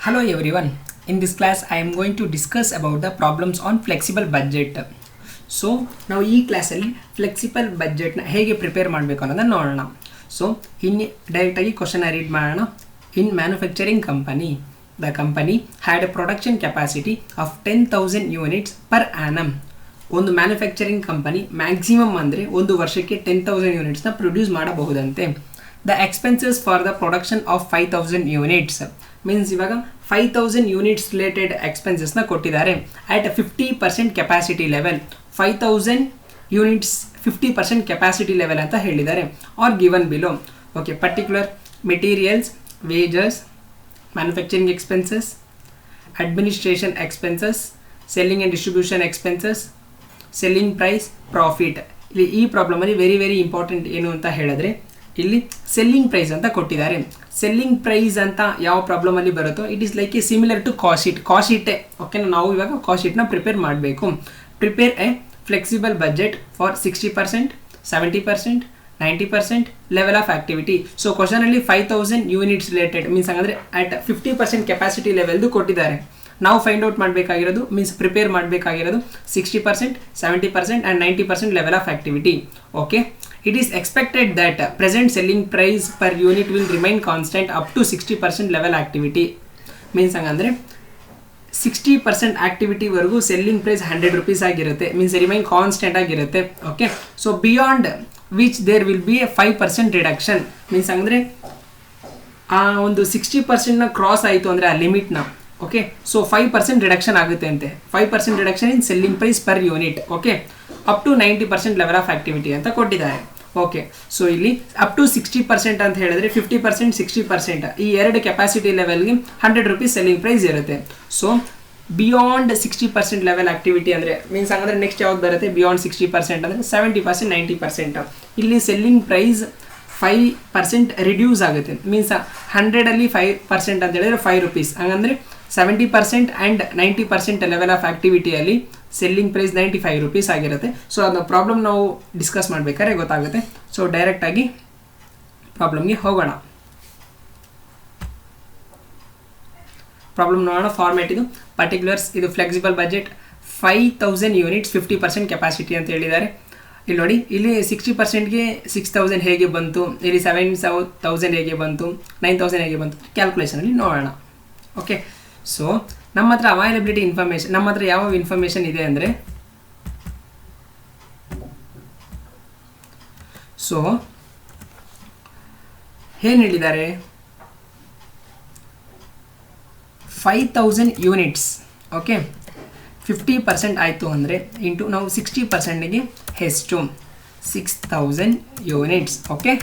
Hello everyone. In this class I am going to discuss about the problems on flexible budget. So ನಾವು ಈ ಕ್ಲಾಸಲ್ಲಿ flexible ಬಜೆಟ್ನ ಹೇಗೆ prepare ಮಾಡಬೇಕು ಅನ್ನೋದನ್ನು ನೋಡೋಣ. ಸೊ ಡೈರೆಕ್ಟಾಗಿ ಕ್ವಶನ್ ರೀಡ್ ಮಾಡೋಣ. In manufacturing company the company had a production capacity of 10,000 units per annum. ಒಂದು ಮ್ಯಾನುಫ್ಯಾಕ್ಚರಿಂಗ್ ಕಂಪನಿ ಮ್ಯಾಕ್ಸಿಮಮ್ ಅಂದರೆ ಒಂದು ವರ್ಷಕ್ಕೆ 10,000 ಯೂನಿಟ್ಸ್ನ ಪ್ರೊಡ್ಯೂಸ್ ಮಾಡಬಹುದಂತೆ. The expenses for the production of 5,000 units means ಇವಾಗ 5,000 ಯೂನಿಟ್ಸ್ ರಿಲೇಟೆಡ್ ಎಕ್ಸ್ಪೆನ್ಸಸ್ನ ಕೊಟ್ಟಿದ್ದಾರೆ. At 50% capacity level 5,000 units 50% capacity level ಅಂತ ಹೇಳಿದ್ದಾರೆ. Are given below. Okay, particular materials, wages, manufacturing expenses, administration expenses, selling and distribution expenses, selling price, profit. ಇಲ್ಲಿ ಈ ಪ್ರಾಬ್ಲಮಲ್ಲಿ very important ಏನು ಅಂತ ಹೇಳಿದ್ರೆ ಇಲ್ಲಿ ಸೆಲ್ಲಿಂಗ್ ಪ್ರೈಸ್ ಅಂತ ಕೊಟ್ಟಿದ್ದಾರೆ. ಸೆಲ್ಲಿಂಗ್ ಪ್ರೈಸ್ ಅಂತ ಯಾವ ಪ್ರಾಬ್ಲಮಲ್ಲಿ ಬರುತ್ತೋ it is like a similar to cost ಶೀಟೇ. ಓಕೆನಾ, ನಾವು ಇವಾಗ ಕಾಸ್ಟ್ ಶೀಟ್ನ ಪ್ರಿಪೇರ್ ಮಾಡಬೇಕು. Prepare a flexible budget for 60%, 70%, 90% level of activity. So ಕ್ವಶನಲ್ಲಿ 5,000 ಯೂನಿಟ್ಸ್ ರಿಲೇಟೆಡ್ ಮೀನ್ಸ್ ಹಾಗಾದರೆ ಅಟ್ 50% ಕೆಪಾಸಿಟಿ ಲೆವೆಲ್ದು ಕೊಟ್ಟಿದ್ದಾರೆ. ನಾವು ಫೈಂಡ್ ಔಟ್ ಮಾಡಬೇಕಾಗಿರೋದು ಮೀನ್ಸ್ ಪ್ರಿಪೇರ್ ಮಾಡಬೇಕಾಗಿರೋದು 60%, 70% and 90% level of activity. Okay, it is expected that present selling price per unit will remain constant up to 60% level activity. Means ಹಂಗಂದರೆ 60% ಆಕ್ಟಿವಿಟಿವರೆಗೂ selling price 100 rupees ಆಗಿರುತ್ತೆ. Means remain constant ಆಗಿರುತ್ತೆ. Okay, so beyond which there will be a 5% reduction. Means ಹಂಗಂದರೆ ಆ ಒಂದು 60%ನ cross ಆಯಿತು ಅಂದರೆ ಆ ಲಿಮಿಟ್ನ, ಓಕೆ, ಸೊ 5% ರಿಡಕ್ಷನ್ ಆಗುತ್ತೆ ಅಂತೆ. 5% reduction in selling price per unit. Okay, up to 90% level of activity ಅಂತ ಕೊಟ್ಟಿದ್ದಾರೆ. ಓಕೆ, ಸೊ ಇಲ್ಲಿ ಅಪ್ ಟು 60% ಅಂತ ಹೇಳಿದ್ರೆ 50%, 60% ಈ ಎರಡು ಕೆಪಾಸಿಟಿ ಲೆವೆಲ್ಗೆ 100 ರೂಪೀಸ್ ಸೆಲ್ಲಿಂಗ್ ಪ್ರೈಸ್ ಇರುತ್ತೆ. ಸೊ ಬಿಯಾಂಡ್ 60% ಲೆವೆಲ್ ಆಕ್ಟಿವಿಟಿ ಅಂದರೆ ಮೀನ್ಸ್ ಹಂಗಂದ್ರೆ ನೆಕ್ಸ್ಟ್ ಯಾವ್ದು ಬರುತ್ತೆ ಬಿಯಾಂಡ್ 60% ಅಂದರೆ 70%, 90%. ಇಲ್ಲಿ ಸೆಲ್ಲಿಂಗ್ ಪ್ರೈಸ್ 5% ರಿಡ್ಯೂಸ್ ಆಗುತ್ತೆ. ಮೀನ್ಸ್ 100ಅಲ್ಲಿ 5% ಅಂತ ಹೇಳಿದ್ರೆ 5 ರೂಪೀಸ್. ಹಂಗಂದರೆ 70% ಆ್ಯಂಡ್ 90% ಲೆವೆಲ್ ಆಫ್ ಆಕ್ಟಿವಿಟಿಯಲ್ಲಿ ಸೆಲ್ಲಿಂಗ್ ಪ್ರೈಸ್ 95 ರೂಪೀಸ್ ಆಗಿರುತ್ತೆ. ಸೊ ಅದನ್ನ ಪ್ರಾಬ್ಲಮ್ ನಾವು ಡಿಸ್ಕಸ್ ಮಾಡಬೇಕಾದ್ರೆ ಗೊತ್ತಾಗುತ್ತೆ. ಸೊ ಡೈರೆಕ್ಟಾಗಿ ಪ್ರಾಬ್ಲಮ್ಗೆ ಹೋಗೋಣ. ಪ್ರಾಬ್ಲಮ್ ನೋಡೋಣ. ಫಾರ್ಮ್ಯಾಟ್ ಇದು ಪರ್ಟಿಕ್ಯುಲರ್ಸ್, ಇದು ಫ್ಲೆಕ್ಸಿಬಲ್ ಬಜೆಟ್ 5,000 ಯೂನಿಟ್ಸ್ 50% ಕೆಪಾಸಿಟಿ ಅಂತ ಹೇಳಿದ್ದಾರೆ. ಇಲ್ಲಿ ನೋಡಿ, ಇಲ್ಲಿ 60%ಗೆ 6,000 ಹೇಗೆ ಬಂತು, ಇಲ್ಲಿ 7,000 ಹೇಗೆ ಬಂತು, 9,000 ಹೇಗೆ ಬಂತು, ಕ್ಯಾಲ್ಕುಲೇಷನಲ್ಲಿ ನೋಡೋಣ. ಓಕೆ, ಸೊ ನಮ್ಮ ಹತ್ರ ಅವೈಲಬಿಲಿಟಿ ಇನ್ಫಾರ್ಮೇಷನ್, ನಮ್ಮ ಹತ್ರ ಯಾವ ಇನ್ಫಾರ್ಮೇಷನ್ ಇದೆ ಅಂದರೆ, ಸೊ ಏನು ಹೇಳಿದ್ದಾರೆ, 5,000 ಯೂನಿಟ್ಸ್. ಓಕೆ, 50% ಆಯಿತು ಅಂದರೆ ಇಂಟು ನಾವು 60%ಗೆ ಎಷ್ಟು 6,000 units. Okay,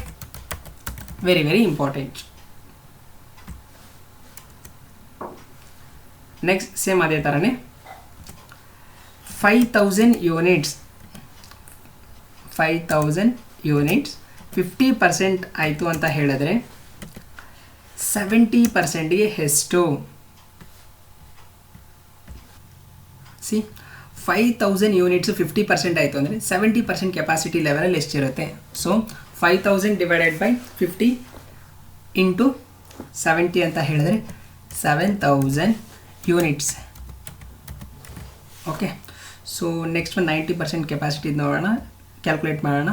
very important. Next same ಅದೇ ಥರನೇ 5,000 ಯೂನಿಟ್ಸ್ 50% ಆಯಿತು ಅಂತ ಹೇಳಿದ್ರೆ 70%ಗೆ ಎಷ್ಟು. ಸಿ 5,000 ಯೂನಿಟ್ಸು 50% ಆಯಿತು ಅಂದರೆ 70% ಕೆಪಾಸಿಟಿ ಲೆವೆಲಲ್ಲಿ ಎಷ್ಟಿರುತ್ತೆ. ಸೊ 5,000 ಡಿವೈಡೆಡ್ ಬೈ 50 ಇಂಟು 70 ಅಂತ ಹೇಳಿದ್ರೆ 7,000 ಯೂನಿಟ್ಸ್. ಓಕೆ, ಸೊ ನೆಕ್ಸ್ಟ್ ಒಂದು 90% ಕೆಪಾಸಿಟಿ ನೋಡೋಣ, ಕ್ಯಾಲ್ಕುಲೇಟ್ ಮಾಡೋಣ.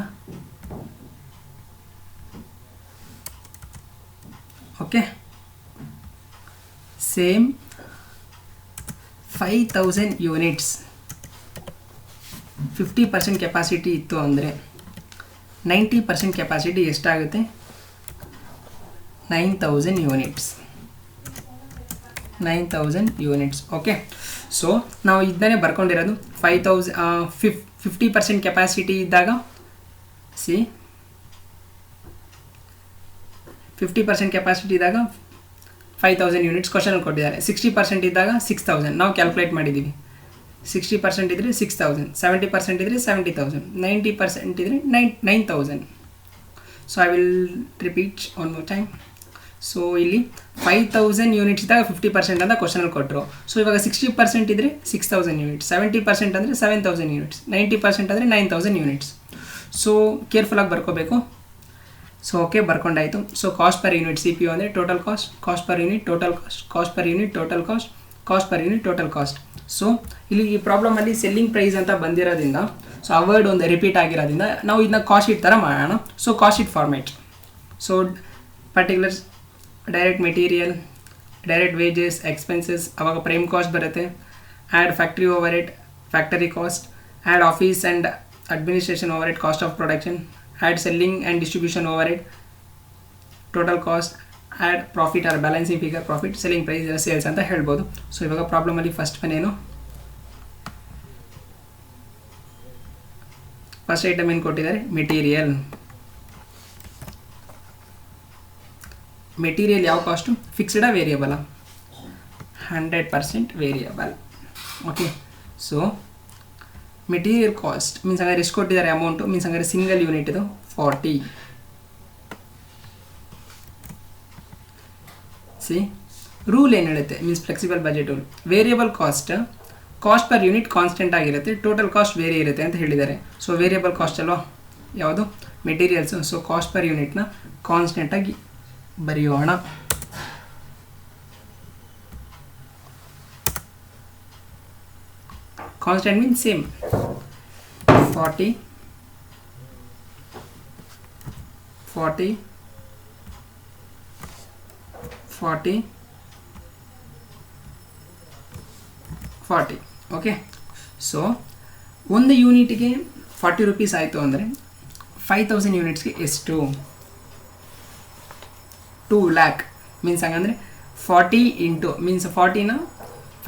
ಓಕೆ, ಸೇಮ್ 5,000 ಯೂನಿಟ್ಸ್ 50% ಕೆಪಾಸಿಟಿ ಇತ್ತು ಅಂದರೆ 90% ಕೆಪಾಸಿಟಿ ಎಷ್ಟಾಗುತ್ತೆ 9,000 ಯೂನಿಟ್ಸ್. 9,000 ಯೂನಿಟ್ಸ್. ಓಕೆ, ಸೊ ನಾವು ಇದನ್ನೇ ಬರ್ಕೊಂಡಿರೋದು 50% ಕೆಪಾಸಿಟಿ ಇದ್ದಾಗ 50% ಕೆಪಾಸಿಟಿ ಇದ್ದಾಗ 5,000 ಯೂನಿಟ್ಸ್ ಕ್ವಶನ್ ಕೊಟ್ಟಿದ್ದಾರೆ. 60% ಇದ್ದಾಗ 6,000 ನಾವು ಕ್ಯಾಲ್ಕುಲೇಟ್ ಮಾಡಿದ್ದೀವಿ. 60% ಇದ್ದರೆ 6,000, 70% ಇದ್ದರೆ 70,000, 90% ಇದ್ದರೆ 9,000. So I will repeat one more time. So ಇಲ್ಲಿ 5,000 ಯೂನಿಟ್ಸ್ ಇದ್ದಾಗ 50% ಅಂತ ಕ್ವಶನಲ್ಲಿ ಕೊಟ್ಟರು. ಸೊ ಇವಾಗ 60% ಇದ್ದರೆ 6,000 ಯೂನಿಟ್ಸ್, 70% ಅಂದರೆ 7,000 ಯೂನಿಟ್ಸ್, 90% ಅಂದರೆ 9,000 units. So ಕೇರ್ಫುಲ್ಲಾಗಿ ಬರ್ಕೋಬೇಕು. So okay ಬರ್ಕೊಂಡಾಯಿತು. So cost per unit C P U ಅಂದರೆ total cost, cost per unit total cost, cost per unit total cost, cost per unit total cost. So ಇಲ್ಲಿ ಈ ಪ್ರಾಬ್ಲಮಲ್ಲಿ selling price ಅಂತ ಬಂದಿರೋದ್ರಿಂದ, so ಆ word ಒಂದು repeat ಆಗಿರೋದ್ರಿಂದ ನಾವು ಇದನ್ನ ಕಾಸ್ಟ್ ಶೀಟ್ ಥರ ಮಾಡೋಣ. So cost sheet format. So particulars direct material, direct wages, expenses, ಅವಾಗ ಪ್ರೈಮ್ ಕಾಸ್ಟ್ ಬರುತ್ತೆ. Add factory overhead, factory cost. Add office and administration overhead, cost of production. Add selling and distribution overhead, total cost. Add profit or balancing figure, profit, selling price, sales ಅಂತ ಹೇಳ್ಬೋದು. So ಇವಾಗ ಪ್ರಾಬ್ಲಮಲ್ಲಿ first one ಏನು, first item ಏನು ಕೊಟ್ಟಿದ್ದಾರೆ, material. Material ಯಾವ cost, ಫಿಕ್ಸ್ಡಾ ವೇರಿಯಬಲಾ, 100% variable. Okay, so material cost means ಹಂಗಾರೆ ಎಷ್ಟು ಕೊಟ್ಟಿದ್ದಾರೆ ಅಮೌಂಟು, ಮೀನ್ಸ್ ಹಂಗಾರೆ ಸಿಂಗಲ್ ಯೂನಿಟ್ ಇದು 40. ಸಿ ರೂಲ್ ಏನು ಹೇಳುತ್ತೆ, means flexible budget rule, variable cost cost per unit constant ಆಗಿರುತ್ತೆ, ಟೋಟಲ್ ಕಾಸ್ಟ್ ವೇರಿ ಇರುತ್ತೆ ಅಂತ ಹೇಳಿದ್ದಾರೆ. ಸೊ ವೇರಿಯಬಲ್ ಕಾಸ್ಟ್ ಅಲ್ವಾ ಯಾವುದು, ಮೆಟೀರಿಯಲ್ಸು. ಸೊ ಕಾಸ್ಟ್ ಪರ್ ಯೂನಿಟ್ನ ಕಾನ್ಸ್ಟೆಂಟಾಗಿ ಬರೆಯೋಣ. Constant means same, 40 40 40 40. Okay, so ಒಂದು ಯೂನಿಟ್ಗೆ 40 ರೂಪೀಸ್ ಆಯಿತು ಅಂದರೆ 5000 ಯೂನಿಟ್ಸ್ಗೆ ಎಷ್ಟು, 2 lakh. ಮೀನ್ಸ್ ಹಂಗಂದರೆ 40 ಇಂಟು ಮೀನ್ಸ್ 40ನ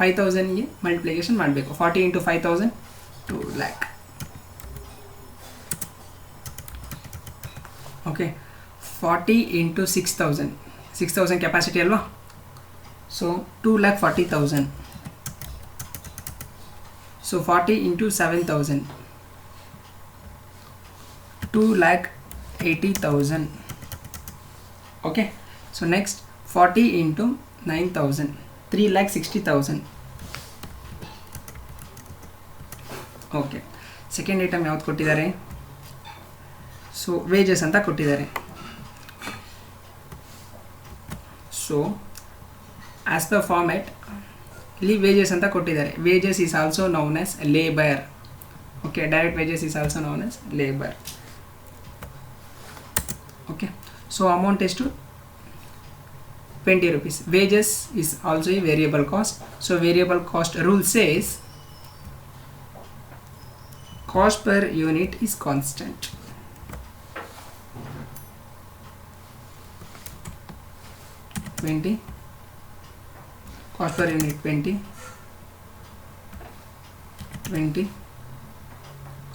5000ಗೆ ಮಲ್ಟಿಪ್ಲಿಕೇಶನ್ ಮಾಡಬೇಕು. 40 into 5000 2 lakh. Okay, 40 into 6000 capacity ಅಲ್ವಾ. So 2,40,000. So 40 into 7000 2,80,000. Okay, so next 40 into 9,000 3,60,000. Okay, second item ಯಾವ್ದು ಕೊಟ್ಟಿದ್ದಾರೆ, ಸೊ ವೇಜಸ್ ಅಂತ ಕೊಟ್ಟಿದ್ದಾರೆ. ಸೊ ಆಸ್ ಪರ್ ಫಾರ್ಮ್ಯಾಟ್ ಇಲ್ಲಿ ವೇಜಸ್ ಅಂತ ಕೊಟ್ಟಿದ್ದಾರೆ. Wages is also known as labour. Okay, direct wages is also known as labour. Okay, so amount ಎಷ್ಟು, 20 rupees. Wages is also a variable cost. So variable cost rule says cost per unit is constant. Cost per unit 20.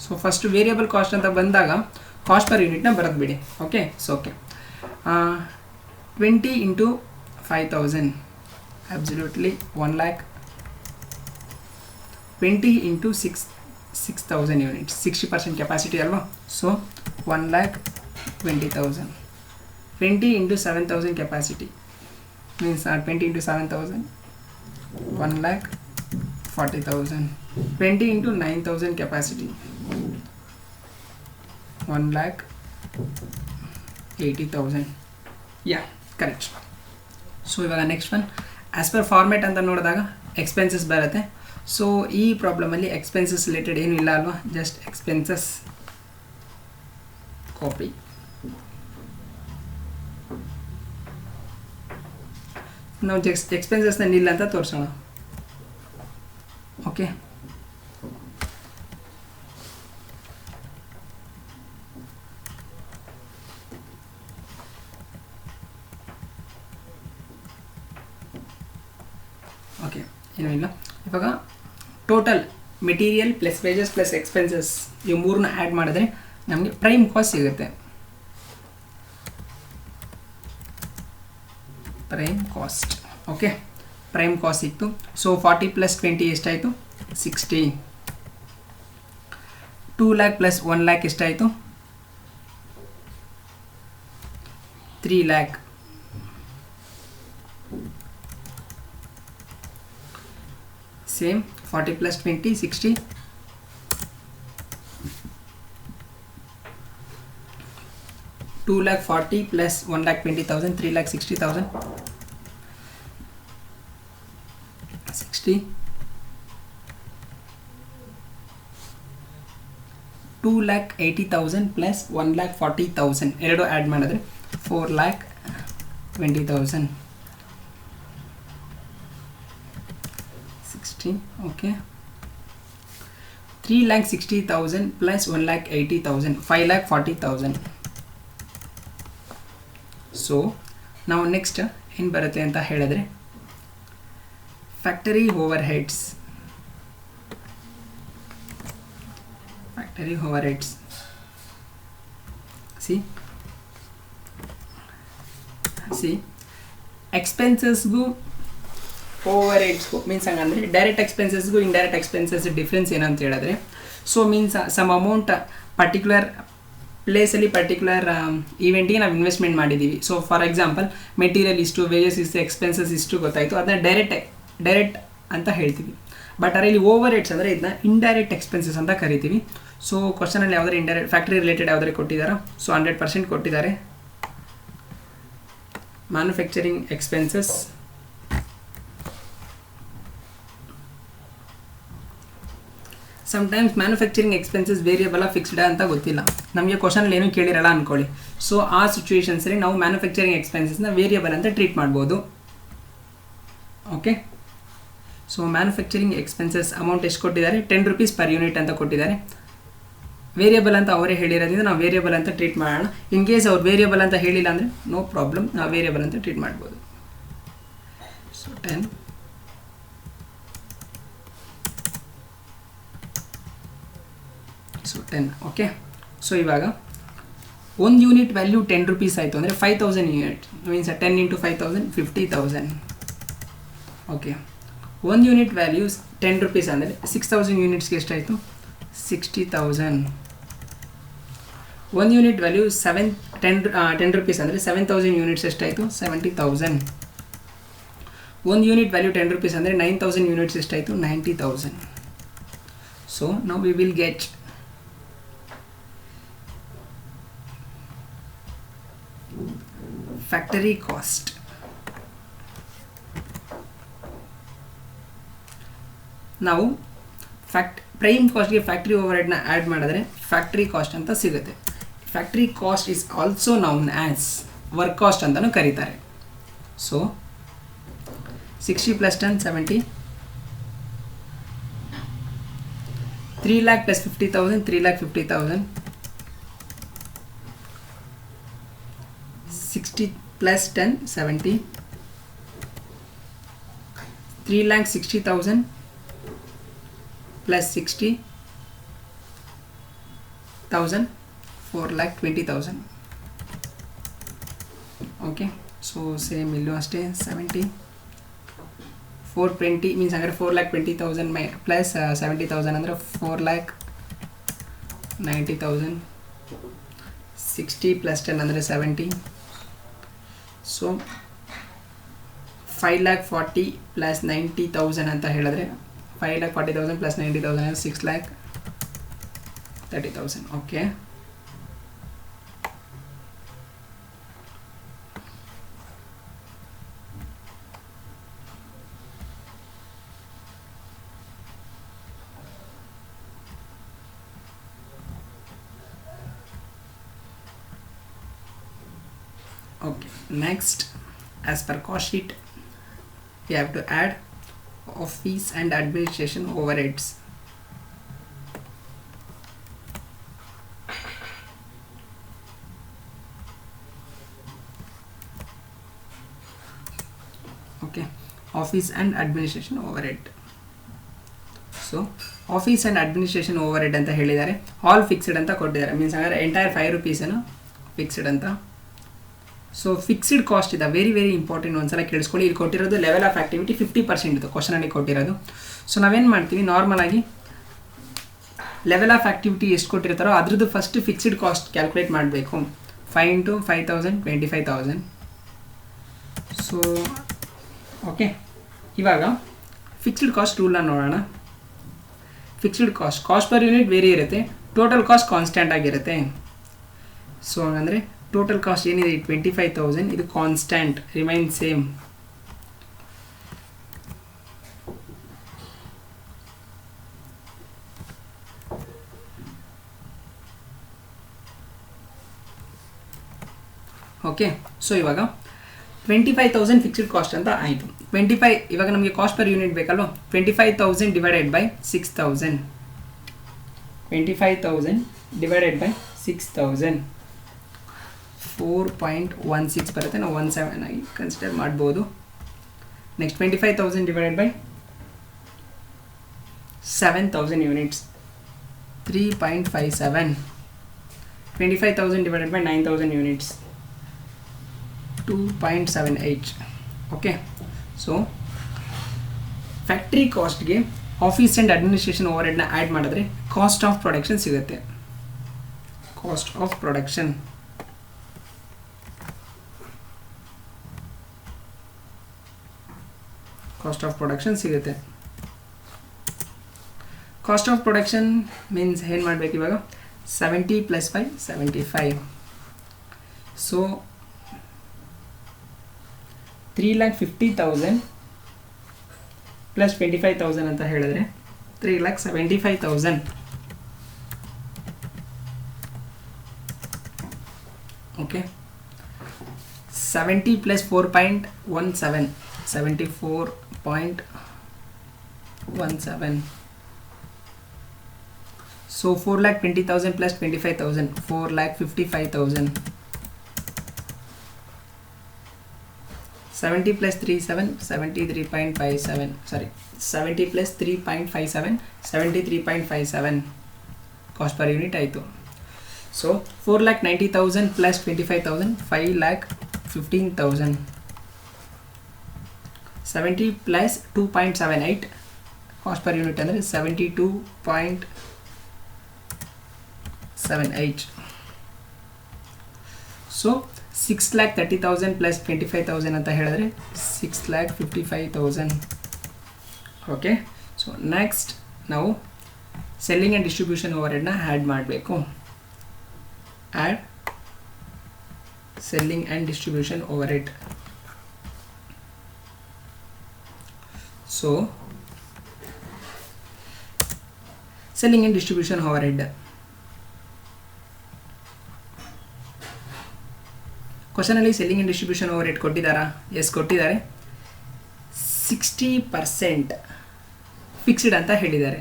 So first variable cost ಅಂತ ಬಂದಾಗ cost per ಯೂನಿಟ್ನ ಬರೋದು ಬಿಡಿ. Okay, so okay 20 into 5,000 absolutely 1 lakh. 20 into 6,000 units, 60% capacity alva. So 1,20,000. 20 into 7,000 capacity means 20 into 7,000 1,40,000. 20 into 9,000 capacity 1,80,000. yeah, correct. So ಇವಾಗ next one as per format ಅಂತ ನೋಡಿದಾಗ expenses ಬರುತ್ತೆ. So ಈ ಪ್ರಾಬ್ಲಮಲ್ಲಿ expenses related ಏನೂ ಇಲ್ಲ ಅಲ್ವಾ, ಜಸ್ಟ್ ಎಕ್ಸ್ಪೆನ್ಸಸ್ ಕಾಪಿ. ನಾವು ಎಕ್ಸ್ಪೆನ್ಸಸ್ನ ನಿಲ್ಲ ಅಂತ ತೋರಿಸೋಣ. ಓಕೆ, ಓಕೆ ಏನೂ ಇಲ್ಲ. ಇವಾಗ total material plus wages plus expenses ಇವು ಮೂರನ್ನ ಆ್ಯಡ್ ಮಾಡಿದ್ರೆ ನಮಗೆ ಪ್ರೈಮ್ ಕಾಸ್ಟ್ ಸಿಗುತ್ತೆ. Prime cost. Okay, prime cost ಸಿಕ್ತು. ಸೊ 40 + 20 ಎಷ್ಟಾಯಿತು, 60. 2 lakh + 1 lakh ಎಷ್ಟಾಯಿತು, 3 lakh. ಸೇಮ್ 40 + 20 60. 2 2,40,000 plus 1,20,000, 3,60,000, 60, 2,80,000 plus 1,40,000 ಎರಡು ಆ್ಯಡ್ ಮಾಡಿದ್ರೆ 4,20,000, 60, ಓಕೆ. 3,60,000 plus 1,80,000, 5,40,000. ಸೊ ನಾವು ನೆಕ್ಸ್ಟ್ ಏನು ಬರುತ್ತೆ ಅಂತ ಹೇಳಿದ್ರೆ factory overheads. Factory overheads C ಎಕ್ಸ್ಪೆನ್ಸಸ್ಗೂ ಓವರ್ ಹೆಡ್ಸ್ಗೂ ಮೀನ್ಸ್ ಹಂಗಂದರೆ ಡೈರೆಕ್ಟ್ ಎಕ್ಸ್ಪೆನ್ಸಸ್ಗೂ ಇಂಡೈರೆಕ್ಟ್ ಎಕ್ಸ್ಪೆನ್ಸಸ್ ಡಿಫ್ರೆನ್ಸ್ ಏನಂತ ಹೇಳಿದ್ರೆ, so means some amount particular ಪ್ಲೇಸಲ್ಲಿ ಪರ್ಟಿಕ್ಯುಲರ್ ಈವೆಂಟಿಗೆ ನಾವು ಇನ್ವೆಸ್ಟ್ಮೆಂಟ್ ಮಾಡಿದ್ದೀವಿ. ಸೊ ಫಾರ್ ಎಕ್ಸಾಂಪಲ್ ಮೆಟೀರಿಯಲ್ ಇಷ್ಟು, ವೇಜಸ್ ಇಷ್ಟು, ಎಕ್ಸ್ಪೆನ್ಸಸ್ ಇಷ್ಟು ಗೊತ್ತಾಯಿತು, ಅದನ್ನ ಡೈರೆಕ್ಟ್ ಅಂತ ಹೇಳ್ತೀವಿ. ಬಟ್ ಅದರಲ್ಲಿ ಓವರ್ ಹೆಡ್ಸ್ ಅಂದರೆ ಇದನ್ನ ಇಂಡೈರೆಕ್ಟ್ ಎಕ್ಸ್ಪೆನ್ಸಸ್ ಅಂತ ಕರಿತೀವಿ. ಸೊ ಕ್ವಶನಲ್ಲಿ ಯಾವುದಾದ್ರು ಇಂಡೈರೆಕ್ಟ್ ಫ್ಯಾಕ್ಟ್ರಿ ರಿಲೇಟೆಡ್ ಯಾವುದಾದ್ರು ಕೊಟ್ಟಿದ್ದಾರಾ? ಸೊ 100% ಕೊಟ್ಟಿದ್ದಾರೆ. Manufacturing expenses, sometimes manufacturing expenses variable fixed ಅಂತ ಗೊತ್ತಿಲ್ಲ ನಮಗೆ, ಕ್ವಶನಲ್ಲಿ ಏನೂ ಕೇಳಿರಲ್ಲ ಅಂದ್ಕೊಳ್ಳಿ. ಸೊ ಆ ಸಿಚುವೇಶನ್ಸಲ್ಲಿ ನಾವು ಮ್ಯಾನುಫ್ಯಾಕ್ಚರಿಂಗ್ ಎಕ್ಸ್ಪೆನ್ಸಸ್ನ ವೇರಿಯಬಲ್ ಅಂತ ಟ್ರೀಟ್ ಮಾಡ್ಬೋದು. Okay, so manufacturing expenses amount ಎಷ್ಟು ಕೊಟ್ಟಿದ್ದಾರೆ? 10 rupees per unit ಅಂತ ಕೊಟ್ಟಿದ್ದಾರೆ. ವೇರಿಯಬಲ್ ಅಂತ ಅವರೇ ಹೇಳಿರೋದ್ರಿಂದ ನಾವು ವೇರಿಯಬಲ್ ಅಂತ ಟ್ರೀಟ್ ಮಾಡೋಣ. ಇನ್ ಕೇಸ್ ಅವ್ರು ವೇರಿಯಬಲ್ ಅಂತ ಹೇಳಿಲ್ಲ ಅಂದರೆ ನೋ ಪ್ರಾಬ್ಲಮ್, ನಾವು ವೇರಿಯಬಲ್ ಅಂತ ಟ್ರೀಟ್ ಮಾಡ್ಬೋದು. So 10, so 10 okay. ಸೊ ಇವಾಗ ಒಂದು ಯೂನಿಟ್ ವ್ಯಾಲ್ಯೂ 10 rupees ಆಯಿತು ಅಂದರೆ 5,000 ಯೂನಿಟ್ ಮೀನ್ಸ್ 10 into 5,000 50,000. ಓಕೆ, ಒಂದು ಯೂನಿಟ್ ವ್ಯಾಲ್ಯೂಸ್ 10 rupees ಅಂದರೆ 6,000 ಯೂನಿಟ್ಸ್ಗೆ ಎಷ್ಟಾಯಿತು? 60,000. ಒಂದು ಯೂನಿಟ್ ವ್ಯಾಲ್ಯೂ 10 rupees ಅಂದರೆ 7,000 ಯೂನಿಟ್ಸ್ ಎಷ್ಟಾಯಿತು? 70,000. ಒಂದು ಯೂನಿಟ್ ವ್ಯಾಲ್ಯೂ 10 rupees ಅಂದರೆ 9,000 ಯೂನಿಟ್ಸ್ ಎಷ್ಟಾಯಿತು? 90,000. ಸೊ ನಾವು we will get factory cost. ನಾವು ಪ್ರೈಮ್ ಕಾಸ್ಟ್ಗೆ ಫ್ಯಾಕ್ಟ್ರಿ ಓವರ್ ಹೆಡ್ನ ಆ್ಯಡ್ ಮಾಡಿದ್ರೆ ಫ್ಯಾಕ್ಟ್ರಿ ಕಾಸ್ಟ್ ಅಂತ ಸಿಗುತ್ತೆ. Factory cost is also known as work cost ಅಂತಲೂ ಕರೀತಾರೆ. So 60 plus 10 70, 3 lakh plus 50,000 3,50,000, 60 plus 10 70, 3,60,000 plus 60,000 4,20,000. Okay, so same ಇಲ್ಲೂ ಅಷ್ಟೇ 70 420 ಮೀನ್ಸ್ ಅಂದರೆ 4,20,000 ಪ್ಲಸ್ 70,000 ಅಂದರೆ 4,90,000. 60 plus 10 ಅಂದರೆ 70. ಸೊ 5,40,000 plus 90,000 ಅಂತ ಹೇಳಿದ್ರೆ 5,40,000 plus 90,000 ಅಂದರೆ 6,30,000. Okay, okay, next as per cost sheet we have to add office and administration overheads. Okay, office and administration overhead. So office and administration overhead ಅಂತ ಹೇಳಿದ್ದಾರೆ, all fixed ಅಂತ ಕೊಟ್ಟಿದ್ದಾರೆ. Means ಹಾಗಾದ್ರೆ entire 5 rupees fixed ಅಂತ. So fixed cost ಇದೆ very very important, ಒಂದ್ಸಲ ಕೇಳಿಸ್ಕೊಳ್ಳಿ. ಇಲ್ಲಿ ಕೊಟ್ಟಿರೋದು ಲೆವೆಲ್ ಆಫ್ ಆಕ್ಟಿವಿಟಿ 50% ಇದು ಕ್ವಶನಲ್ಲಿ ಕೊಟ್ಟಿರೋದು. ಸೊ ನಾವೇನು ಮಾಡ್ತೀವಿ, ನಾರ್ಮಲಾಗಿ ಲೆವೆಲ್ ಆಫ್ ಆಕ್ಟಿವಿಟಿ ಎಷ್ಟು ಕೊಟ್ಟಿರ್ತಾರೋ ಅದ್ರದ್ದು ಫಸ್ಟ್ ಫಿಕ್ಸ್ಡ್ ಕಾಸ್ಟ್ ಕ್ಯಾಲ್ಕುಲೇಟ್ ಮಾಡಬೇಕು. 5 into 5,000 25,000. ಸೊ ಓಕೆ, ಇವಾಗ ಫಿಕ್ಸ್ಡ್ ಕಾಸ್ಟ್ ರೂಲ್ನ ನೋಡೋಣ. Fixed cost per unit vary ಇರುತ್ತೆ, ಟೋಟಲ್ ಕಾಸ್ಟ್ ಕಾನ್ಸ್ಟೆಂಟ್ ಆಗಿರುತ್ತೆ. ಸೊ ಹಂಗಂದರೆ ಟೋಟಲ್ ಕಾಸ್ಟ್ ಏನಿದೆ 25,000 ಇದು constant remain same. Okay, so ಇವಾಗ 25,000 ಫಿಕ್ಸ್ಡ್ ಕಾಸ್ಟ್ ಅಂತ ಆಯಿತು. 25 ಇವಾಗ ನಮಗೆ ಕಾಸ್ಟ್ ಪರ್ ಯೂನಿಟ್ ಬೇಕಲ್ವ. 25,000 ಡಿವೈಡೆಡ್ ಬೈ 6,000. 25,000 ಡಿವೈಡೆಡ್ ಬೈ 6,000 4.16 ಬರುತ್ತೆ. ನಾವು 17 ಆಗಿ ಕನ್ಸಿಡರ್ ಮಾಡ್ಬೋದು. Next 25,000 divided by 7,000 units 3.57. 25,000 divided by 9,000 units 2.78. Okay, so factory ಕಾಸ್ಟ್ಗೆ ಆಫೀಸ್ ಆ್ಯಂಡ್ ಅಡ್ಮಿನಿಸ್ಟ್ರೇಷನ್ ಓವರ್ ಹೆಡ್ನ ಆ್ಯಡ್ ಮಾಡಿದ್ರೆ ಕಾಸ್ಟ್ ಆಫ್ ಪ್ರೊಡಕ್ಷನ್ ಸಿಗುತ್ತೆ. ಕಾಸ್ಟ್ ಆಫ್ ಪ್ರೊಡಕ್ಷನ್ ಸಿಗುತ್ತೆ. ಕಾಸ್ಟ್ ಆಫ್ ಪ್ರೊಡಕ್ಷನ್ ಮೀನ್ಸ್ ಏನು ಮಾಡಬೇಕು ಇವಾಗ 70 + 5 75. ಸೊ 3,50,000 ಪ್ಲಸ್ 25,000 ಅಂತ ಹೇಳಿದ್ರೆ 3,75,000. Okay, 70 + 4.17 74.17. So 4,20,000 plus 25,000 4,55,000. 70 plus 37 73.57. Sorry, 70 plus 3.57 73.57 cost per unit ಆಯಿತು. So 4,90,000 plus 25,000 5,15,000. 70 plus 2.78 cost per unit ಅಂದರೆ 72.78. ಸೊ 6,30,000 plus 25,000 ಅಂತ ಹೇಳಿದ್ರೆ 6,55,000. ಓಕೆ, ಸೊ ನೆಕ್ಸ್ಟ್ ನಾವು ಸೆಲ್ಲಿಂಗ್ ಆ್ಯಂಡ್ ಡಿಸ್ಟ್ರಿಬ್ಯೂಷನ್ ಓವರ್ ಹೆಡ್ನ ಆ್ಯಡ್ ಮಾಡಬೇಕು. Add selling and distribution overhead. So selling and distribution overhead ಕ್ವಶನಲ್ಲಿ selling and distribution overhead ಕೊಟ್ಟಿದ್ದಾರಾ? Yes ಕೊಟ್ಟಿದ್ದಾರೆ. 60% ಫಿಕ್ಸ್ಡ್ ಅಂತ ಹೇಳಿದ್ದಾರೆ.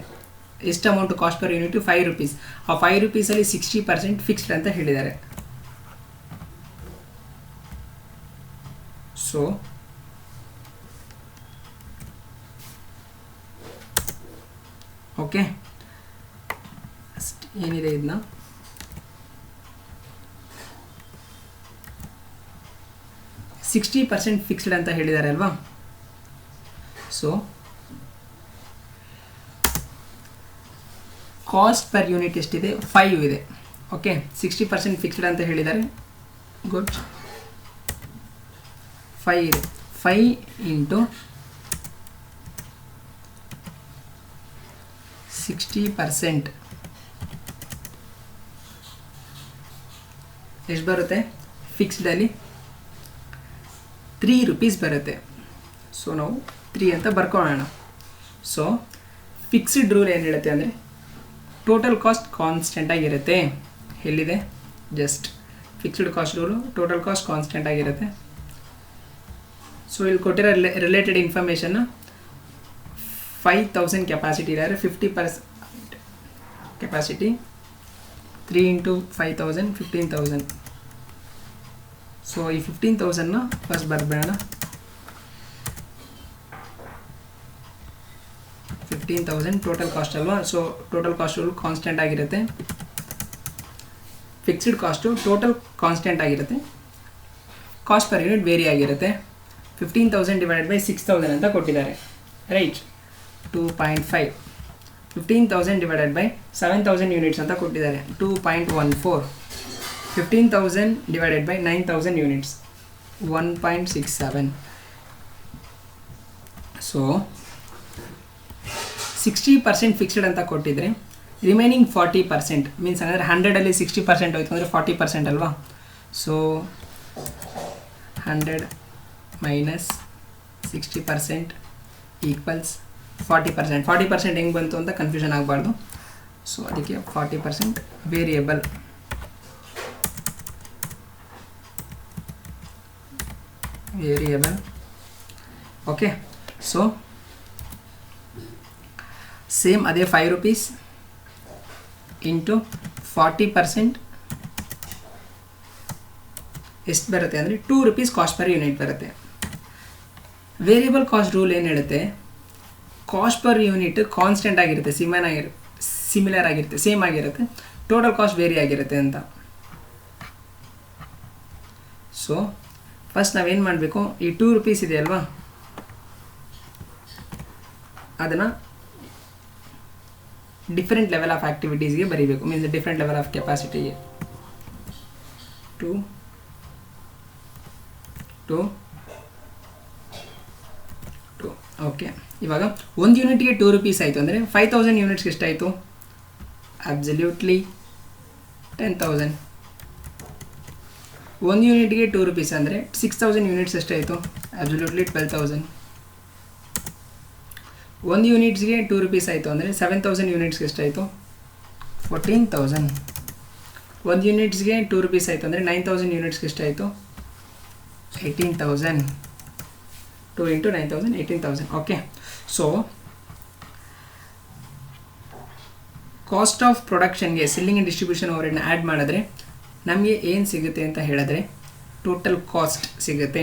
ಎಷ್ಟು amount cost per unit 5 rupees. ಆ 5 rupeesಲ್ಲಿ 60% ಫಿಕ್ಸ್ಡ್ ಅಂತ ಹೇಳಿದ್ದಾರೆ. ಸೊ ಓಕೆ, ಏನಿದೆ ಇದನ್ನ 60% ಫಿಕ್ಸ್ಡ್ ಅಂತ ಹೇಳಿದ್ದಾರೆ ಅಲ್ವಾ. ಸೊ ಕಾಸ್ಟ್ ಪರ್ ಯೂನಿಟ್ ಎಷ್ಟಿದೆ? 5 ಇದೆ. ಓಕೆ, 60% ಫಿಕ್ಸ್ಡ್ ಅಂತ ಹೇಳಿದ್ದಾರೆ. ಗುಡ್, 5 ಇದೆ. 5 ಇಂಟು 60% ಎಷ್ಟು ಬರುತ್ತೆ? ಫಿಕ್ಸ್ಡಲ್ಲಿ 3 rupees ಬರುತ್ತೆ. ಸೊ ನಾವು 3 ಅಂತ ಬರ್ಕೊಳ್ಳೋಣ. ಸೊ ಫಿಕ್ಸ್ಡ್ ರೂಲ್ ಏನು ಹೇಳುತ್ತೆ ಅಂದರೆ ಟೋಟಲ್ ಕಾಸ್ಟ್ ಕಾನ್ಸ್ಟೆಂಟ್ ಆಗಿರುತ್ತೆ. ಎಲ್ಲಿದೆ? Just fixed cost rule, total cost constant ಆಗಿರುತ್ತೆ. ಸೊ ಇಲ್ಲಿ ಕೊಟ್ಟಿರೋ ರಿಲೇಟೆಡ್ ಇನ್ಫಾರ್ಮೇಷನ್ನ 5,000 ಕೆಪಾಸಿಟಿ ಇದ್ದಾರೆ. 50% ಕೆಪಾಸಿಟಿ 3 into 5,000 15,000. ಸೊ ಈ 15,000ನ ಫಸ್ಟ್ ಬರಬೇಡ. 15,000 ಟೋಟಲ್ ಕಾಸ್ಟ್ ಅಲ್ವಾ. ಸೊ ಟೋಟಲ್ ಕಾಸ್ಟ್ ಕಾನ್ಸ್ಟೆಂಟ್ ಆಗಿರುತ್ತೆ. ಫಿಕ್ಸ್ಡ್ ಕಾಸ್ಟು ಟೋಟಲ್ ಕಾನ್ಸ್ಟೆಂಟ್ ಆಗಿರುತ್ತೆ, ಕಾಸ್ಟ್ ಪರ್ ಯೂನಿಟ್ ವೇರಿ ಆಗಿರುತ್ತೆ. 15,000 ಡಿವೈಡೆಡ್ ಬೈ 6,000 ಅಂತ ಕೊಟ್ಟಿದ್ದಾರೆ, ರೈಟ್? 2.5. 15,000 ಡಿವೈಡೆಡ್ ಬೈ 7,000 ಯೂನಿಟ್ಸ್ ಅಂತ ಕೊಟ್ಟಿದ್ದಾರೆ, 2.14. 15,000 divided by 9,000 units 1.67. So 60% fixed ಅಂತ ಕೊಟ್ಟಿದ್ರೆ ರಿಮೈನಿಂಗ್ 40% ಮೀನ್ಸ್ ಅಂದರೆ 100ಅಲ್ಲಿ 60% ಹೋಯ್ತು ಅಂದರೆ 40% ಅಲ್ವಾ. So 100 minus 60% equals 40%. 40% ಹೆಂಗೆ ಬಂತು ಅಂತ ಕನ್ಫ್ಯೂಷನ್ ಆಗಬಾರ್ದು. ಸೊ ಅದಕ್ಕೆ 40% ವೇರಿಯೇಬಲ್. ಓಕೆ. ಸೊ ಸೇಮ್ ಅದೇ 5 ರೂಪೀಸ್ ಇಂಟು 40% ಎಷ್ಟು ಬರುತ್ತೆ ಅಂದರೆ 2 ರೂಪೀಸ್ ಕಾಸ್ಟ್ ಪರ್ ಯೂನಿಟ್ ಬರುತ್ತೆ. ವೇರಿಯಬಲ್ ಕಾಸ್ಟ್ ರೂಲ್ ಏನು ಹೇಳುತ್ತೆ, ಕಾಸ್ಟ್ ಪರ್ ಯೂನಿಟ್ ಕಾನ್ಸ್ಟೆಂಟ್ ಆಗಿರುತ್ತೆ, ಸಿಮಿಲರ್ ಆಗಿರುತ್ತೆ, ಸೇಮ್ ಆಗಿರುತ್ತೆ, ಟೋಟಲ್ ಕಾಸ್ಟ್ ವೇರಿ ಆಗಿರುತ್ತೆ ಅಂತ. ಸೊ ಫಸ್ಟ್ ನಾವೇನು ಮಾಡಬೇಕು, ಈ 2 ರೂಪೀಸ್ ಇದೆ ಅಲ್ವಾ, ಅದನ್ನು ಡಿಫರೆಂಟ್ ಲೆವೆಲ್ ಆಫ್ ಆ್ಯಕ್ಟಿವಿಟೀಸ್ಗೆ ಬರೀಬೇಕು. ಮೀನ್ಸ್ ಡಿಫರೆಂಟ್ ಲೆವೆಲ್ ಆಫ್ ಕೆಪಾಸಿಟಿಗೆ 2 ಓಕೆ. ಇವಾಗ 1 ಯೂನಿಟ್ಗೆ 2 ರೂಪೀಸ್ ಆಯಿತು ಅಂದರೆ 5000 ಯೂನಿಟ್ಸ್ಗೆ ಎಷ್ಟಾಯಿತು? ಅಬ್ಸಲ್ಯೂಟ್ಲಿ 10,000. 1 ಯೂನಿಟ್ಗೆ 2 ರೂಪೀಸ್ ಅಂದರೆ 6000 ಯೂನಿಟ್ಸ್ ಎಷ್ಟಾಯಿತು? ಅಬ್ಸಲ್ಯೂಟ್ಲಿ 12,000. 1 ಯೂನಿಟ್ಸ್ಗೆ 2 ರೂಪೀಸ್ ಆಯಿತು ಅಂದರೆ 7000 ಯೂನಿಟ್ಸ್ಗೆ ಎಷ್ಟಾಯಿತು? 14,000. 1 ಯೂನಿಟ್ಸ್ಗೆ 2 ರೂಪೀಸ್ ಆಯಿತು ಅಂದರೆ 9000 ಯೂನಿಟ್ಸ್ಗೆ ಎಷ್ಟಾಯಿತು? 18,000. 2 into 9000 18,000. Okay. So cost of ಪ್ರೊಡಕ್ಷನ್ಗೆ ಸೆಲ್ಲಿಂಗ್ ಆ್ಯಂಡ್ ಡಿಸ್ಟ್ರಿಬ್ಯೂಷನ್ ಓವರ್ಹೆಡ್ನ ಆ್ಯಡ್ ಮಾಡಿದ್ರೆ ನಮಗೆ ಏನು ಸಿಗುತ್ತೆ ಅಂತ ಹೇಳಿದ್ರೆ ಟೋಟಲ್ ಕಾಸ್ಟ್ ಸಿಗುತ್ತೆ.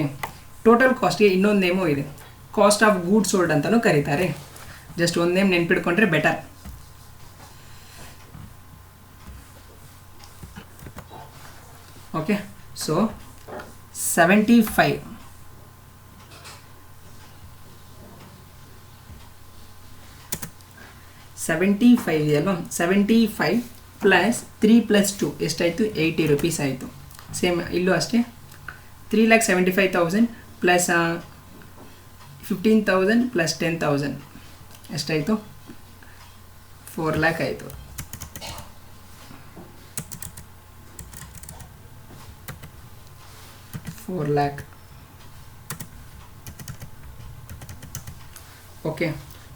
ಟೋಟಲ್ ಕಾಸ್ಟ್ಗೆ ಇನ್ನೊಂದು ನೇಮು ಇದೆ, ಕಾಸ್ಟ್ ಆಫ್ ಗೂಡ್ಸ್ ಸೋಲ್ಡ್ ಅಂತಲೂ ಕರೀತಾರೆ. ಜಸ್ಟ್ ಒಂದು ನೇಮ್ ನೆನ್ಪಿಟ್ಕೊಂಡ್ರೆ ಬೆಟರ್. ಓಕೆ. ಸೊ 75 ಇದೆಯಲ್ವ, 75 ಪ್ಲಸ್ 3 + 2 ಎಷ್ಟಾಯಿತು? 80 ರೂಪೀಸ್ ಆಯಿತು. ಸೇಮ್ ಇಲ್ಲೂ ಅಷ್ಟೇ, 3,75,000 ಪ್ಲಸ್ 15,000 ಪ್ಲಸ್ 10,000 ಎಷ್ಟಾಯಿತು? 4 lakh ಆಯಿತು. ಓಕೆ.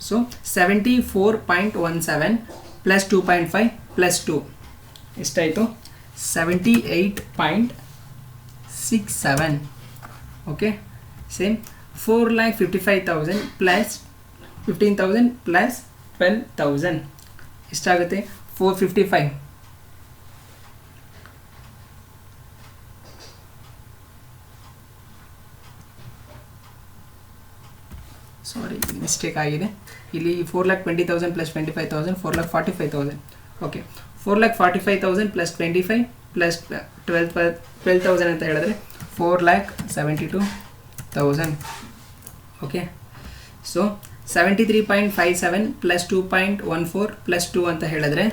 ಸೊ 74.17 ಪ್ಲಸ್ 2.5 ಪ್ಲಸ್ 2 ಎಷ್ಟಾಯಿತು? 78.67. ಓಕೆ. ಸೇಮ್ 4,55,000 ಪ್ಲಸ್ 15,000 ಪ್ಲಸ್ 12,000 ಎಷ್ಟಾಗುತ್ತೆ? 455. ಸಾರಿ, ಮಿಸ್ಟೇಕ್ ಆಗಿದೆ. ಇಲ್ಲಿ 4,20,000 ಪ್ಲಸ್ 25,000 4,45,000. ಓಕೆ. 4,45,000 ಪ್ಲಸ್ 25 ಪ್ಲಸ್ 12,000 ಅಂತ ಹೇಳಿದ್ರೆ 4,72,000. ಓಕೆ. ಸೊ 73.57 ಪ್ಲಸ್ 2.14 ಪ್ಲಸ್ 2 ಅಂತ ಹೇಳಿದ್ರೆ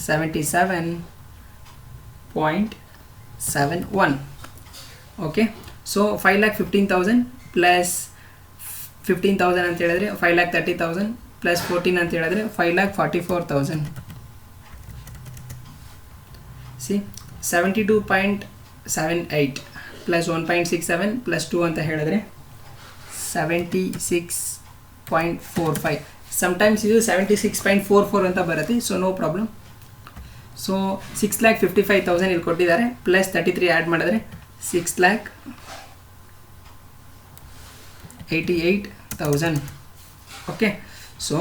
77.71. ಓಕೆ. ಸೊ 5,15,000 ಪ್ಲಸ್ 15,000 ಅಂತ ಹೇಳಿದ್ರೆ 5,30,000 ಪ್ಲಸ್ 14 ಅಂತ ಹೇಳಿದ್ರೆ 5,44,000. ಸಿ 72.78 ಪ್ಲಸ್ 1.67 ಪ್ಲಸ್ 2 ಅಂತ ಹೇಳಿದ್ರೆ 76.45. ಸಮ್ಟೈಮ್ಸ್ ಇದು 76.44 ಅಂತ ಬರುತ್ತೆ. So no problem. ಸೊ 6,55,000 ಇಲ್ಲಿ ಕೊಟ್ಟಿದ್ದಾರೆ, ಪ್ಲಸ್ 33 ಆ್ಯಡ್ ಮಾಡಿದ್ರೆ 6,88,000. ಓಕೆ. ಸೊ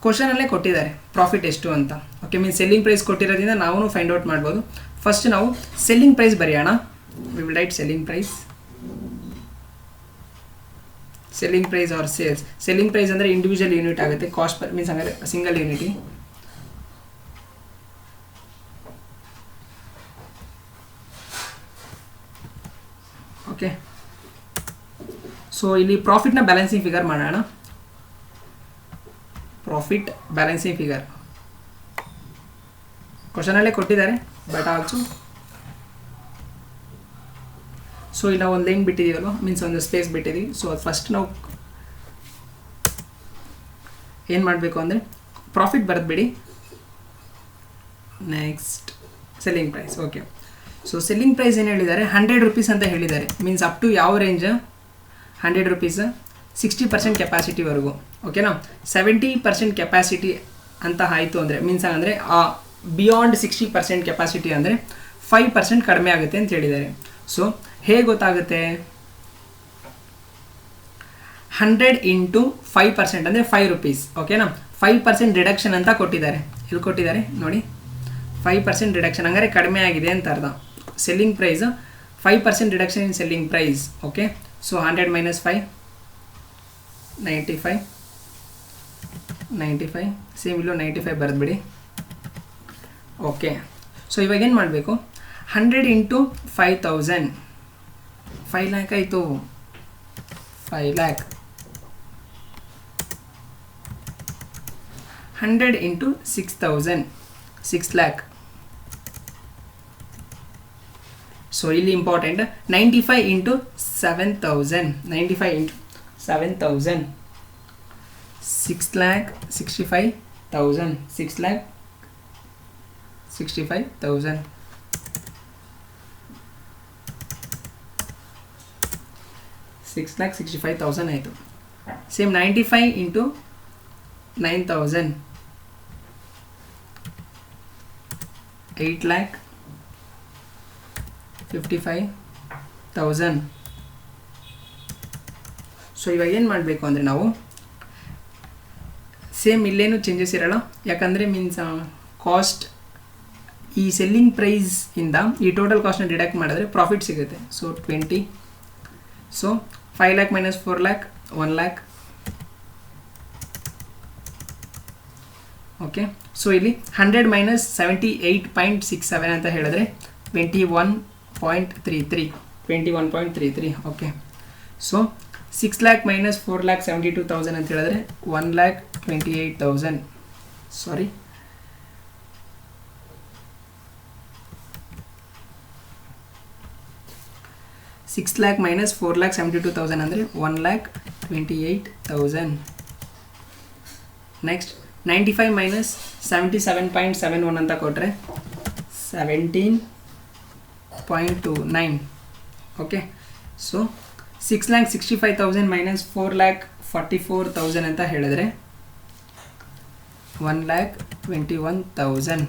ಕ್ವಶನಲ್ಲೇ ಕೊಟ್ಟಿದ್ದಾರೆ ಪ್ರಾಫಿಟ್ ಎಷ್ಟು ಅಂತ. ಓಕೆ. ಮೀನ್ಸ್ ಸೆಲ್ಲಿಂಗ್ ಪ್ರೈಸ್ ಕೊಟ್ಟಿರೋದ್ರಿಂದ ನಾವು ಫೈಂಡ್ ಔಟ್ ಮಾಡ್ಬೋದು. ಫಸ್ಟ್ ನಾವು ಸೆಲ್ಲಿಂಗ್ ಪ್ರೈಸ್ ಬರೆಯೋಣ. We will write selling price. Selling price or sales. Selling price ಅಂದರೆ ಇಂಡಿವಿಜುವಲ್ ಯೂನಿಟ್ ಆಗುತ್ತೆ, ಕಾಸ್ಟ್ ಪರ್ ಮೀನ್ಸ್ ಅಂದರೆ ಸಿಂಗಲ್ ಯೂನಿಟಿ. ಓಕೆ. ಸೊ ಇಲ್ಲಿ ಪ್ರಾಫಿಟ್ನ ಬ್ಯಾಲೆನ್ಸಿಂಗ್ ಫಿಗರ್ ಮಾಡೋಣ. ಪ್ರಾಫಿಟ್ ಬ್ಯಾಲೆನ್ಸಿಂಗ್ ಫಿಗರ್ ಕ್ವಶನಲ್ಲೇ ಕೊಟ್ಟಿದ್ದಾರೆ, ಬಟ್ ಆಲ್ಸೋ ಸೊ ಇಲ್ಲಿ ನಾವು ಒಂದು ಲೈನ್ ಬಿಟ್ಟಿದ್ದೀವಲ್ವ, ಮೀನ್ಸ್ ಒಂದು ಸ್ಪೇಸ್ ಬಿಟ್ಟಿದ್ದೀವಿ. ಸೊ ಅದು ಫಸ್ಟ್ ನಾವು ಏನು ಮಾಡಬೇಕು ಅಂದರೆ ಪ್ರಾಫಿಟ್ ಬರೆದ್ಬಿಡಿ. Next selling price. Okay, so selling price ಏನು ಹೇಳಿದ್ದಾರೆ, 100 ರೂಪೀಸ್ ಅಂತ ಹೇಳಿದ್ದಾರೆ. ಮೀನ್ಸ್ ಅಪ್ ಟು ಯಾವ ರೇಂಜ್, 100 ರೂಪೀಸ್ 60% ಕೆಪಾಸಿಟಿವರೆಗೂ. ಓಕೆನಾ, 70% ಕೆಪಾಸಿಟಿ ಅಂತ ಆಯಿತು ಅಂದರೆ ಮೀನ್ಸ್ ಅಂದರೆ ಬಿಯಾಂಡ್ 60% ಕೆಪಾಸಿಟಿ ಅಂದರೆ 5% ಕಡಿಮೆ ಆಗುತ್ತೆ ಅಂತ ಹೇಳಿದ್ದಾರೆ. ಸೊ ಹೇಗೆ ಗೊತ್ತಾಗುತ್ತೆ, 100 ಇಂಟು 5% ಅಂದರೆ 5 ರೂಪೀಸ್. ಓಕೆನಾ, 5% ರಿಡಕ್ಷನ್ ಅಂತ ಕೊಟ್ಟಿದ್ದಾರೆ. ಇಲ್ಲಿ ಕೊಟ್ಟಿದ್ದಾರೆ ನೋಡಿ, 5% ರಿಡಕ್ಷನ್ ಹಂಗಾರೆ ಕಡಿಮೆ ಆಗಿದೆ ಅಂತ ಅರ್ಥ. Selling price 5% reduction in selling price. Okay, so 100 minus 5 95 same ಇಲ್ಲೂ 95 ಬರೆದ್ಬಿಡಿ. ಓಕೆ, ಸೊ ಇವಾಗ ಏನು ಮಾಡಬೇಕು, 100 ಇಂಟು 5000 5 ಲ್ಯಾಕ್ ಆಯಿತು. 5 ಲ್ಯಾಕ್ 100 ಇಂಟು 6000 6 ಲ್ಯಾಕ್. ಸೊ ಇಲ್ಲಿ important 95 into 7000 95 into 7000 6 lac 65,000 6 lac 65,000. $6,65,000 ಆಯಿತು. Same 95 into 9,000 8,55,000. ಸೊ ಇವಾಗ ಏನು ಮಾಡಬೇಕು ಅಂದರೆ ನಾವು ಸೇಮ್ ಇಲ್ಲೇನು ಚೇಂಜಸ್ ಇರೋಲ್ಲ, ಯಾಕಂದರೆ ಮೀನ್ಸ್ ಕಾಸ್ಟ್ ಈ ಸೆಲ್ಲಿಂಗ್ ಪ್ರೈಸಿಂದ ಈ ಟೋಟಲ್ ಕಾಸ್ಟ್ನ ಡಿಡಕ್ಟ್ ಮಾಡಿದ್ರೆ ಪ್ರಾಫಿಟ್ ಸಿಗುತ್ತೆ. So 20. So 5 lac minus 4 lac 1 lac. Okay, so ಇಲ್ಲಿ 100 ಮೈನಸ್ 78.67 ಅಂತ ಹೇಳಿದ್ರೆ 21.33. Okay, so 6 lac minus 4 lac 72,000 ಅಂತ ಹೇಳಿದ್ರೆ 1,28,000. ಸಾರಿ, $6 lakh minus 4,72,000 ಅಂದರೆ 1,28,000. ನೆಕ್ಸ್ಟ್ 95 ಮೈನಸ್ 77.71 ಅಂತ ಕೊಟ್ಟರೆ 17.29. ಓಕೆ, ಸೊ 6,65,000 ಮೈನಸ್ 4,44,000 ಅಂತ ಹೇಳಿದ್ರೆ 1,21,000.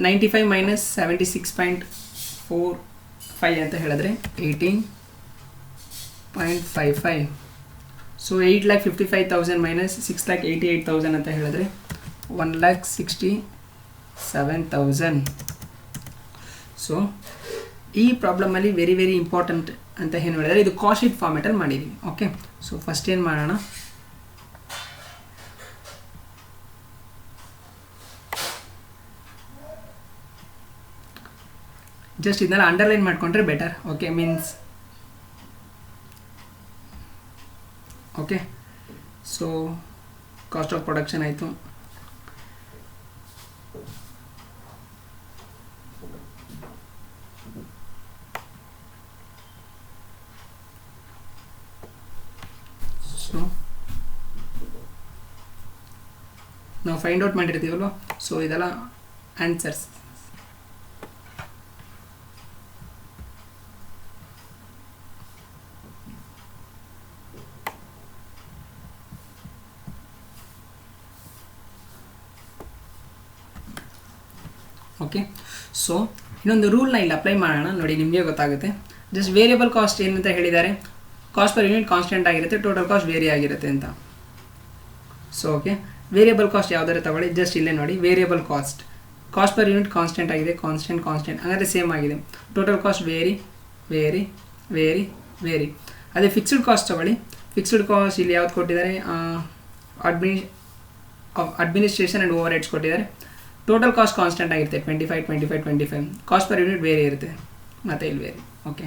95 ಮೈನಸ್ 76.45 ಅಂತ ಹೇಳಿದ್ರೆ 18.55. ಸೊ 8,55,000 ಮೈನಸ್ 6,88,000 ಅಂತ ಹೇಳಿದ್ರೆ 1,67,000. ಸೊ ಈ ಪ್ರಾಬ್ಲಮಲ್ಲಿ ವೆರಿ ವೆರಿ ಇಂಪಾರ್ಟೆಂಟ್ ಅಂತ ಏನು ಹೇಳಿದರೆ ಇದು ಕಾಸ್ಟ್ ಶೀಟ್ ಫಾರ್ಮೆಟಲ್ಲಿ ಮಾಡಿದ್ದೀವಿ. ಓಕೆ, ಸೊ ಫಸ್ಟ್ ಏನು ಮಾಡೋಣ, ಜಸ್ಟ್ ಇದನ್ನೆಲ್ಲ ಅಂಡರ್ಲೈನ್ ಮಾಡಿಕೊಂಡ್ರೆ better. Okay, means okay, so cost of production ಆಯಿತು. ಸೊ ನಾವು ಫೈಂಡ್ ಔಟ್ ಮಾಡಿರ್ತೀವಲ್ವ, ಸೊ ಇದೆಲ್ಲ ಆನ್ಸರ್ಸ್. ಓಕೆ, ಸೊ ಇನ್ನೊಂದು ರೂಲ್ನ ಇಲ್ಲಿ ಅಪ್ಲೈ ಮಾಡೋಣ, ನೋಡಿ ನಿಮಗೆ ಗೊತ್ತಾಗುತ್ತೆ. ಜಸ್ಟ್ ವೇರಿಯಬಲ್ ಕಾಸ್ಟ್ ಏನಂತ ಹೇಳಿದ್ದಾರೆ, ಕಾಸ್ಟ್ ಪರ್ ಯೂನಿಟ್ ಕಾನ್ಸ್ಟೆಂಟ್ ಆಗಿರುತ್ತೆ, ಟೋಟಲ್ ಕಾಸ್ಟ್ ವೇರಿ ಆಗಿರುತ್ತೆ ಅಂತ. ಸೊ ಓಕೆ, ವೇರಿಯಬಲ್ ಕಾಸ್ಟ್ ಯಾವುದಾದ್ರು ತಗೊಳ್ಳಿ, ಜಸ್ಟ್ ಇಲ್ಲೇ ನೋಡಿ variable cost per unit constant ಆಗಿದೆ, ಕಾನ್ಸ್ಟೆಂಟ್ ಹಾಗಾದರೆ ಸೇಮ್ ಆಗಿದೆ. Total cost vary. ಅದೇ ಫಿಕ್ಸ್ಡ್ ಕಾಸ್ಟ್ ತಗೊಳ್ಳಿ, ಫಿಕ್ಸ್ಡ್ ಕಾಸ್ಟ್ ಇಲ್ಲಿ ಯಾವ್ದು ಕೊಟ್ಟಿದ್ದಾರೆ, ಅಡ್ಮಿನಿಸ್ಟ್ರೇಷನ್ ಆ್ಯಂಡ್ ಓವರ್ ಹೆಡ್ಸ್ ಕೊಟ್ಟಿದ್ದಾರೆ. ಟೋಟಲ್ ಕಾಸ್ಟ್ ಕಾನ್ಸ್ಟೆಂಟ್ ಆಗಿರುತ್ತೆ 25. ಕಾಸ್ಟ್ ಪರ್ ಯೂನಿಟ್ ವೇರಿ ಇರುತ್ತೆ, ಮತ್ತು ಇಲ್ಲಿ ವೇರಿ. ಓಕೆ.